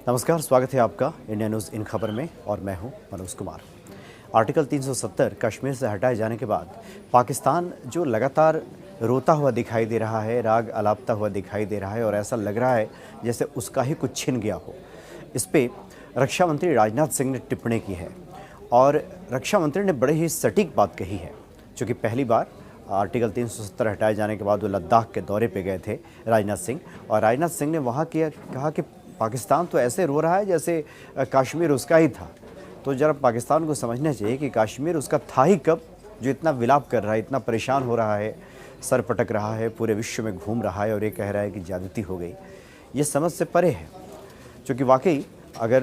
नमस्कार, स्वागत है आपका इंडिया न्यूज़ इन खबर में और मैं हूं मनोज कुमार। आर्टिकल 370 कश्मीर से हटाए जाने के बाद पाकिस्तान जो लगातार रोता हुआ दिखाई दे रहा है, राग अलापता हुआ दिखाई दे रहा है और ऐसा लग रहा है जैसे उसका ही कुछ छिन गया हो। इस पे रक्षा मंत्री राजनाथ सिंह ने टिप्पणी की है और रक्षा मंत्री ने बड़े ही सटीक बात कही है, क्योंकि पहली बार आर्टिकल 370 हटाए जाने के बाद वो लद्दाख के दौरे पे गए थे राजनाथ सिंह, और राजनाथ सिंह ने वहाँ कहा कि पाकिस्तान तो ऐसे रो रहा है जैसे कश्मीर उसका ही था। तो जरा पाकिस्तान को समझना चाहिए कि कश्मीर उसका था ही कब, जो इतना विलाप कर रहा है, इतना परेशान हो रहा है, सर पटक रहा है, पूरे विश्व में घूम रहा है और ये कह रहा है कि ज्यादती हो गई। ये समझ से परे है, क्योंकि वाकई अगर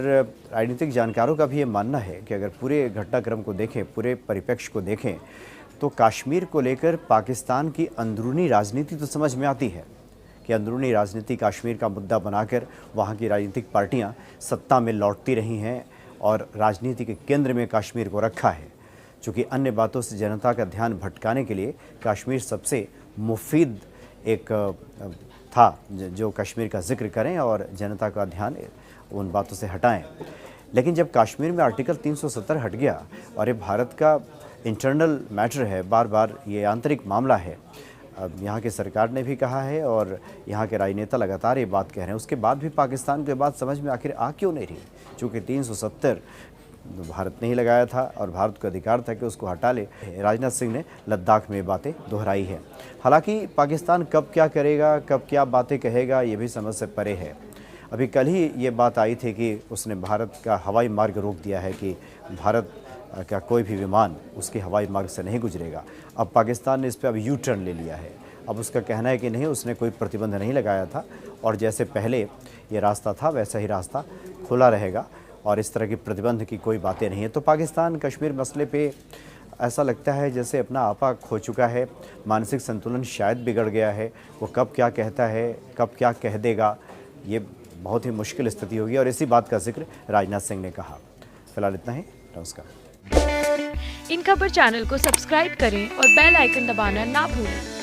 राजनीतिक जानकारों का भी ये मानना है कि अगर पूरे घटनाक्रम को देखें, पूरे परिप्रेक्ष्य को देखें, तो कश्मीर को लेकर पाकिस्तान की अंदरूनी राजनीति तो समझ में आती है कि अंदरूनी राजनीति कश्मीर का मुद्दा बनाकर वहाँ की राजनीतिक पार्टियाँ सत्ता में लौटती रही हैं और राजनीति के केंद्र में कश्मीर को रखा है, चूँकि अन्य बातों से जनता का ध्यान भटकाने के लिए कश्मीर सबसे मुफीद एक था जो कश्मीर का जिक्र करें और जनता का ध्यान उन बातों से हटाएं। लेकिन जब कश्मीर में आर्टिकल 370 हट गया और ये भारत का इंटरनल मैटर है, बार बार ये आंतरिक मामला है, अब यहाँ की सरकार ने भी कहा है और यहाँ के राजनेता लगातार ये बात कह रहे हैं, उसके बाद भी पाकिस्तान को ये बात समझ में आखिर आ क्यों नहीं रही? चूँकि 370 भारत ने ही लगाया था और भारत का अधिकार था कि उसको हटा ले। राजनाथ सिंह ने लद्दाख में बातें दोहराई है। हालांकि पाकिस्तान कब क्या करेगा, कब क्या बातें कहेगा, ये भी समझ से परे है। अभी कल ही ये बात आई थी कि उसने भारत का हवाई मार्ग रोक दिया है कि भारत का कोई भी विमान उसके हवाई मार्ग से नहीं गुजरेगा। अब पाकिस्तान ने इस पर अब यू टर्न ले लिया है। अब उसका कहना है कि नहीं, उसने कोई प्रतिबंध नहीं लगाया था और जैसे पहले ये रास्ता था वैसा ही रास्ता खुला रहेगा और इस तरह की प्रतिबंध की कोई बातें नहीं है। तो पाकिस्तान कश्मीर मसले पे ऐसा लगता है जैसे अपना आपा खो चुका है, मानसिक संतुलन शायद बिगड़ गया है। वो कब क्या कहता है, कब क्या कह देगा, ये बहुत ही मुश्किल स्थिति होगी और इसी बात का जिक्र राजनाथ सिंह ने कहा। फिलहाल इतना ही, नमस्कार। इन खबर चैनल को सब्सक्राइब करें और बेल आइकन दबाना ना भूलें।